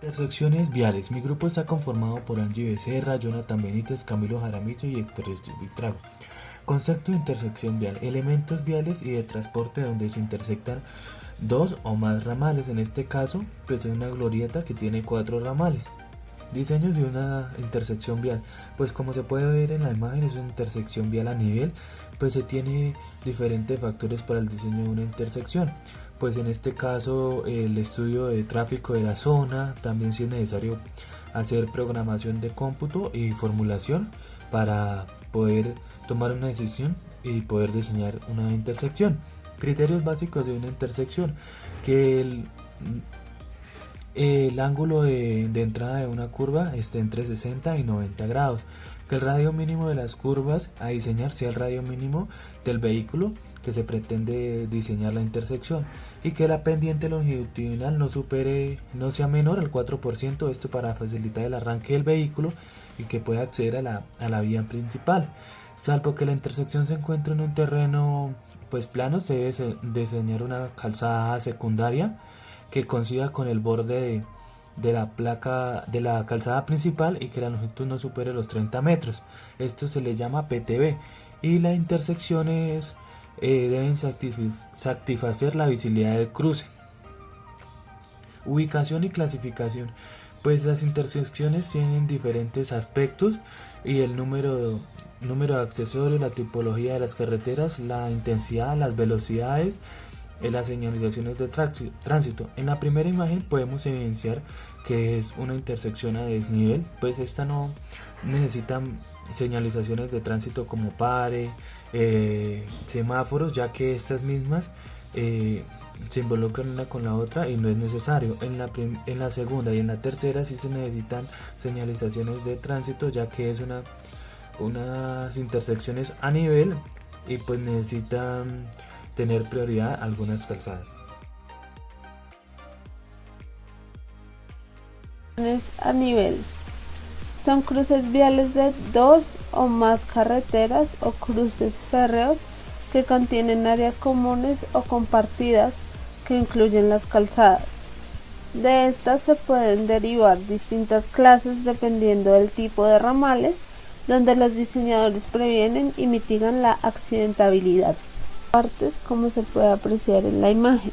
Intersecciones viales. Mi grupo está conformado por Angie Becerra, Jonathan Benítez, Camilo Jaramillo y Héctor Vitrago. Concepto de intersección vial. Elementos viales y de transporte donde se intersectan dos o más ramales. En este caso, pues es una glorieta que tiene 4 ramales. Diseño de una intersección vial. Pues como se puede ver en la imagen, es una intersección vial a nivel. Pues se tiene diferentes factores para el diseño de una intersección. Pues en este caso el estudio de tráfico de la zona, también si es necesario hacer programación de cómputo y formulación para poder tomar una decisión y poder diseñar una intersección. Criterios básicos de una intersección: que el ángulo de entrada de una curva esté entre 60 y 90 grados, que el radio mínimo de las curvas a diseñar sea el radio mínimo del vehículo que se pretende diseñar la intersección, y que la pendiente longitudinal no sea menor al 4%, esto para facilitar el arranque del vehículo y que pueda acceder a la vía principal. Salvo que la intersección se encuentre en un terreno pues plano, se debe diseñar una calzada secundaria que coincida con el borde de la placa de la calzada principal y que la longitud no supere los 30 metros. Esto se le llama PTB, y las intersecciones deben satisfacer la visibilidad del cruce. Ubicación y clasificación. Pues las intersecciones tienen diferentes aspectos, y el número de accesorios, la tipología de las carreteras, la intensidad, las velocidades, las señalizaciones de tránsito. En la primera imagen podemos evidenciar que es una intersección a desnivel, pues esta no necesita señalizaciones de tránsito como pare, semáforos, ya que estas mismas se involucran una con la otra y no es necesario. En la segunda y en la tercera sí se necesitan señalizaciones de tránsito, ya que es unas intersecciones a nivel y pues necesitan tener prioridad algunas calzadas. A nivel son cruces viales de 2 o más carreteras o cruces férreos que contienen áreas comunes o compartidas que incluyen las calzadas. De estas se pueden derivar distintas clases dependiendo del tipo de ramales, donde los diseñadores previenen y mitigan la accidentabilidad. Partes, como se puede apreciar en la imagen,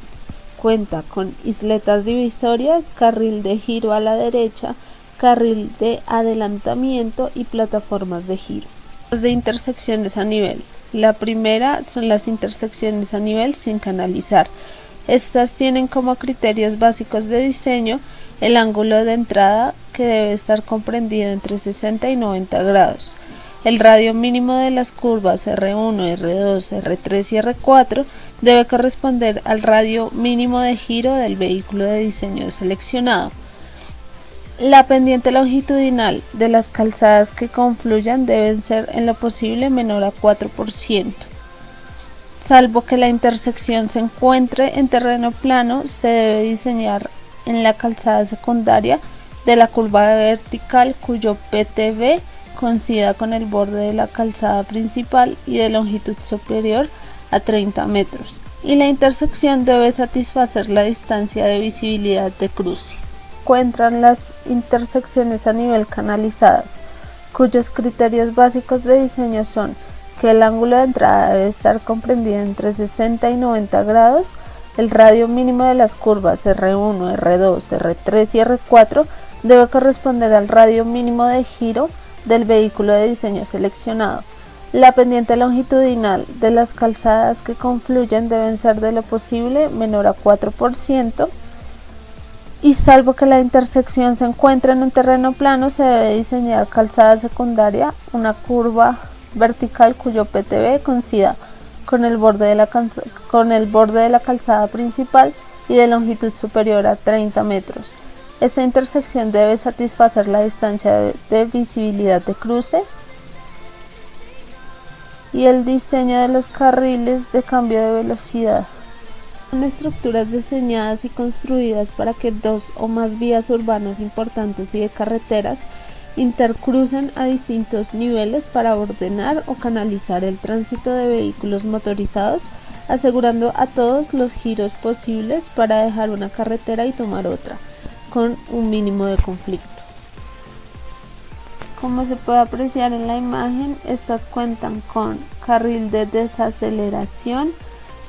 cuenta con isletas divisorias, carril de giro a la derecha, carril de adelantamiento y plataformas de giro. Los de intersecciones a nivel. La primera son las intersecciones a nivel sin canalizar. Estas tienen como criterios básicos de diseño el ángulo de entrada, que debe estar comprendido entre 60 y 90 grados. El radio mínimo de las curvas R1, R2, R3 y R4 debe corresponder al radio mínimo de giro del vehículo de diseño seleccionado. La pendiente longitudinal de las calzadas que confluyan deben ser en lo posible menor a 4%. Salvo que la intersección se encuentre en terreno plano, se debe diseñar en la calzada secundaria de la curva vertical cuyo PTB coincida con el borde de la calzada principal y de longitud superior a 30 metros, y la intersección debe satisfacer la distancia de visibilidad de cruce. Encuentran las intersecciones a nivel canalizadas, cuyos criterios básicos de diseño son que el ángulo de entrada debe estar comprendido entre 60 y 90 grados, el radio mínimo de las curvas R1, R2, R3 y R4 debe corresponder al radio mínimo de giro del vehículo de diseño seleccionado. La pendiente longitudinal de las calzadas que confluyen deben ser de lo posible menor a 4%, y salvo que la intersección se encuentre en un terreno plano, se debe diseñar calzada secundaria, una curva vertical cuyo PTB coincida con el borde de la calzada principal y de longitud superior a 30 metros. Esta intersección debe satisfacer la distancia de visibilidad de cruce y el diseño de los carriles de cambio de velocidad. Son estructuras diseñadas y construidas para que dos o más vías urbanas importantes y de carreteras intercrucen a distintos niveles para ordenar o canalizar el tránsito de vehículos motorizados, asegurando a todos los giros posibles para dejar una carretera y tomar otra. con un mínimo de conflicto. Como se puede apreciar en la imagen, estas cuentan con carril de desaceleración,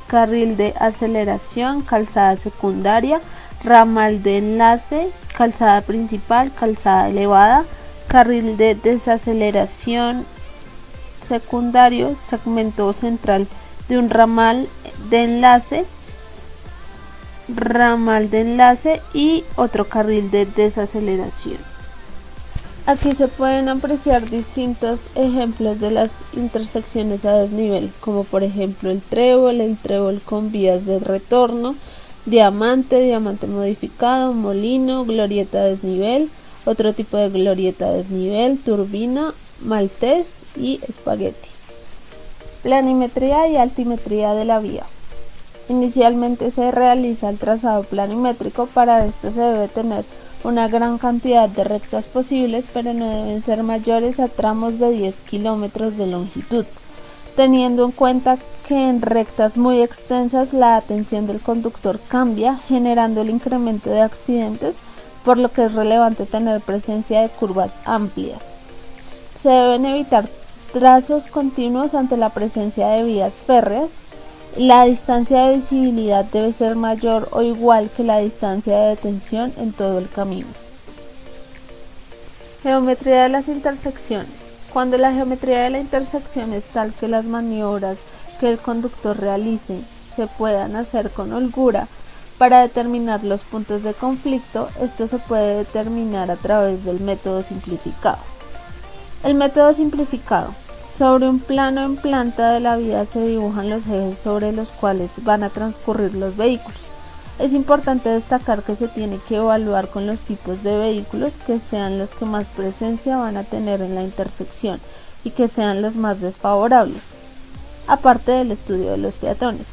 carril de aceleración, calzada secundaria, ramal de enlace, calzada principal, calzada elevada, carril de desaceleración secundario, segmento central de un ramal de enlace y otro carril de desaceleración. Aquí se pueden apreciar distintos ejemplos de las intersecciones a desnivel, como por ejemplo el trébol con vías de retorno, diamante modificado, molino, glorieta a desnivel, otro tipo de glorieta a desnivel, turbina, maltés y espagueti. Planimetría y altimetría de la vía. Inicialmente se realiza el trazado planimétrico. Para esto se debe tener una gran cantidad de rectas posibles, pero no deben ser mayores a tramos de 10 kilómetros de longitud, teniendo en cuenta que en rectas muy extensas la atención del conductor cambia, generando el incremento de accidentes, por lo que es relevante tener presencia de curvas amplias. Se deben evitar trazos continuos ante la presencia de vías férreas. La distancia de visibilidad debe ser mayor o igual que la distancia de detención en todo el camino. Geometría de las intersecciones. Cuando la geometría de la intersección es tal que las maniobras que el conductor realice se puedan hacer con holgura para determinar los puntos de conflicto, esto se puede determinar a través del método simplificado. El método simplificado. Sobre un plano en planta de la vía se dibujan los ejes sobre los cuales van a transcurrir los vehículos. Es importante destacar que se tiene que evaluar con los tipos de vehículos que sean los que más presencia van a tener en la intersección y que sean los más desfavorables, aparte del estudio de los peatones.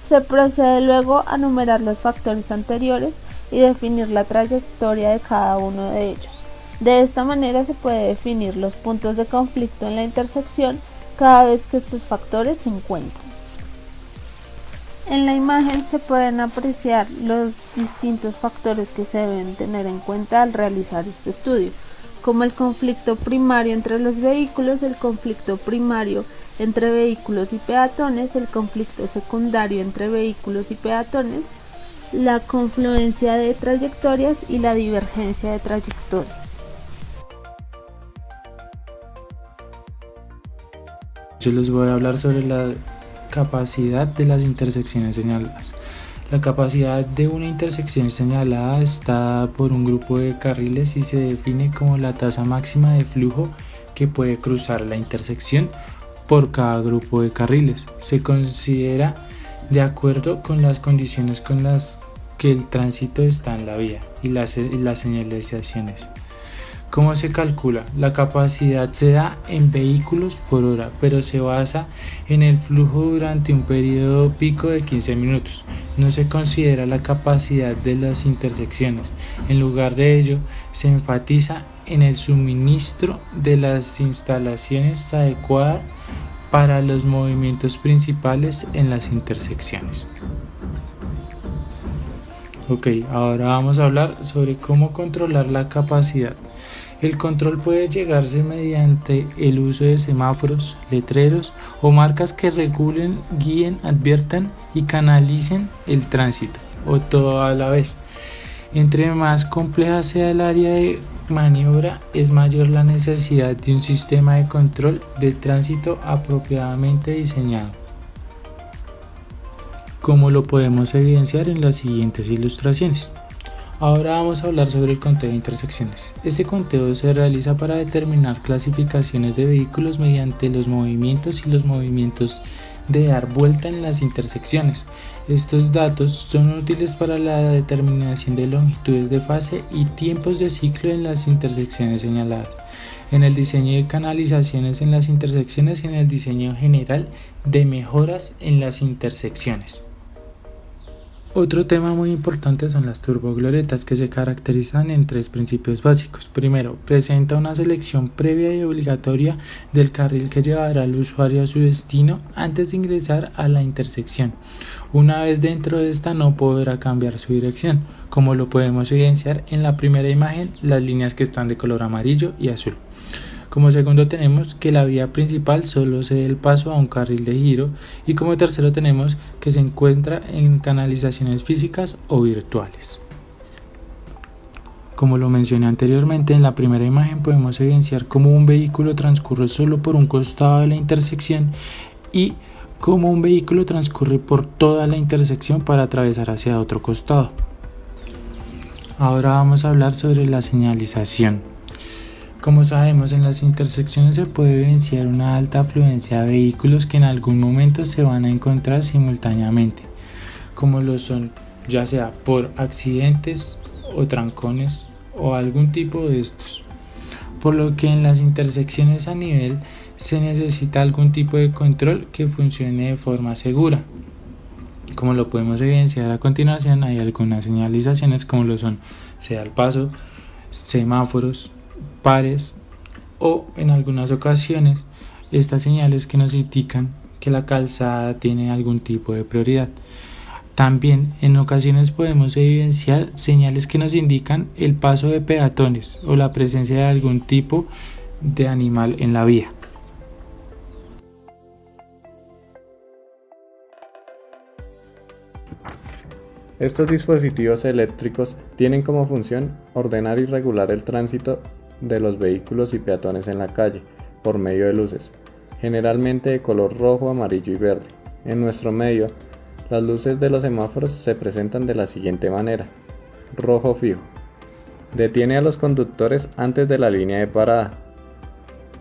Se procede luego a numerar los factores anteriores y definir la trayectoria de cada uno de ellos. De esta manera se puede definir los puntos de conflicto en la intersección cada vez que estos factores se encuentran. En la imagen se pueden apreciar los distintos factores que se deben tener en cuenta al realizar este estudio, como el conflicto primario entre los vehículos, el conflicto primario entre vehículos y peatones, el conflicto secundario entre vehículos y peatones, la confluencia de trayectorias y la divergencia de trayectorias. Yo les voy a hablar sobre la capacidad de las intersecciones señaladas. La capacidad de una intersección señalada está por un grupo de carriles y se define como la tasa máxima de flujo que puede cruzar la intersección por cada grupo de carriles. Se considera de acuerdo con las condiciones con las que el tránsito está en la vía y las señalizaciones. ¿Cómo se calcula? La capacidad se da en vehículos por hora, pero se basa en el flujo durante un periodo pico de 15 minutos. No se considera la capacidad de las intersecciones. En lugar de ello, se enfatiza en el suministro de las instalaciones adecuadas para los movimientos principales en las intersecciones. Ok, ahora vamos a hablar sobre cómo controlar la capacidad. El control puede llegarse mediante el uso de semáforos, letreros o marcas que regulen, guíen, adviertan y canalicen el tránsito, o todo a la vez. Entre más compleja sea el área de maniobra, es mayor la necesidad de un sistema de control de tránsito apropiadamente diseñado, como lo podemos evidenciar en las siguientes ilustraciones. Ahora vamos a hablar sobre el conteo de intersecciones. Este conteo se realiza para determinar clasificaciones de vehículos mediante los movimientos y los movimientos de dar vuelta en las intersecciones. Estos datos son útiles para la determinación de longitudes de fase y tiempos de ciclo en las intersecciones señaladas, en el diseño de canalizaciones en las intersecciones y en el diseño general de mejoras en las intersecciones. Otro tema muy importante son las turbogloretas, que se caracterizan en tres principios básicos. Primero, presenta una selección previa y obligatoria del carril que llevará al usuario a su destino antes de ingresar a la intersección. Una vez dentro de esta no podrá cambiar su dirección, como lo podemos evidenciar en la primera imagen, las líneas que están de color amarillo y azul. Como segundo tenemos que la vía principal solo cede el paso a un carril de giro, y como tercero tenemos que se encuentra en canalizaciones físicas o virtuales. Como lo mencioné anteriormente, en la primera imagen podemos evidenciar cómo un vehículo transcurre solo por un costado de la intersección y cómo un vehículo transcurre por toda la intersección para atravesar hacia otro costado. Ahora vamos a hablar sobre la señalización. Como sabemos, en las intersecciones se puede evidenciar una alta afluencia de vehículos que en algún momento se van a encontrar simultáneamente, como lo son ya sea por accidentes o trancones o algún tipo de estos. Por lo que en las intersecciones a nivel se necesita algún tipo de control que funcione de forma segura. Como lo podemos evidenciar a continuación, hay algunas señalizaciones como lo son sea el paso, semáforos, pares o en algunas ocasiones estas señales que nos indican que la calzada tiene algún tipo de prioridad. También en ocasiones podemos evidenciar señales que nos indican el paso de peatones o la presencia de algún tipo de animal en la vía. Estos dispositivos eléctricos tienen como función ordenar y regular el tránsito de los vehículos y peatones en la calle por medio de luces, generalmente de color rojo, amarillo y verde. En nuestro medio, las luces de los semáforos se presentan de la siguiente manera. Rojo fijo. Detiene a los conductores antes de la línea de parada.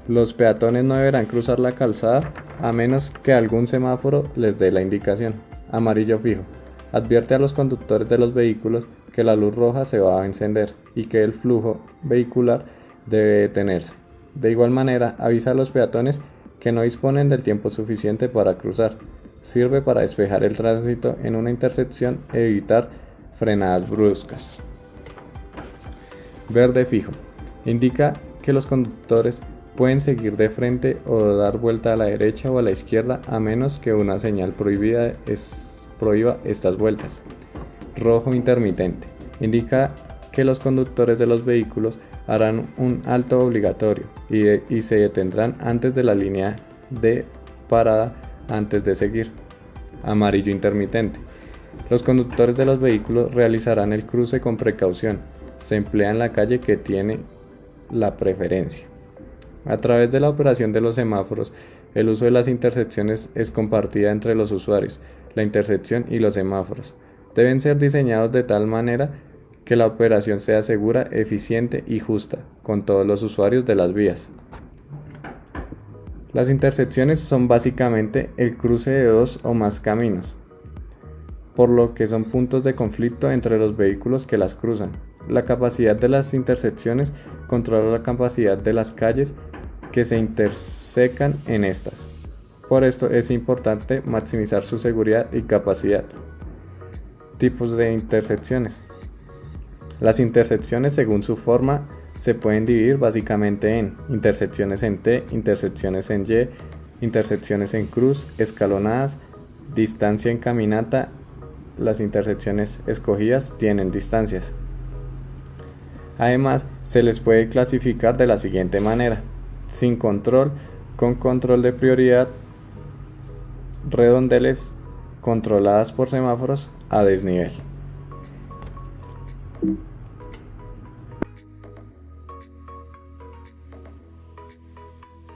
Los peatones no deberán cruzar la calzada a menos que algún semáforo les dé la indicación. Amarillo fijo. Advierte a los conductores de los vehículos que la luz roja se va a encender y que el flujo vehicular debe detenerse. De igual manera, avisa a los peatones que no disponen del tiempo suficiente para cruzar. Sirve para despejar el tránsito en una intersección e evitar frenadas bruscas. Verde fijo. Indica que los conductores pueden seguir de frente o dar vuelta a la derecha o a la izquierda a menos que una señal prohiba estas vueltas. Rojo intermitente. Indica que los conductores de los vehículos harán un alto obligatorio y se detendrán antes de la línea de parada antes de seguir. Amarillo intermitente. Los conductores de los vehículos realizarán el cruce con precaución. Se emplea en la calle que tiene la preferencia. A través de la operación de los semáforos, el uso de las intersecciones es compartida entre los usuarios. La intersección y los semáforos deben ser diseñados de tal manera que la operación sea segura, eficiente y justa con todos los usuarios de las vías. Las intersecciones son básicamente el cruce de dos o más caminos, por lo que son puntos de conflicto entre los vehículos que las cruzan. La capacidad de las intersecciones controla la capacidad de las calles que se intersecan en estas. Por esto es importante maximizar su seguridad y capacidad. Tipos de intersecciones. Las intersecciones, según su forma, se pueden dividir básicamente en intersecciones en T, intersecciones en Y, intersecciones en cruz, escalonadas, distancia en caminata. Las intersecciones escogidas tienen distancias. Además, se les puede clasificar de la siguiente manera: sin control, con control de prioridad, redondeles, controladas por semáforos, a desnivel.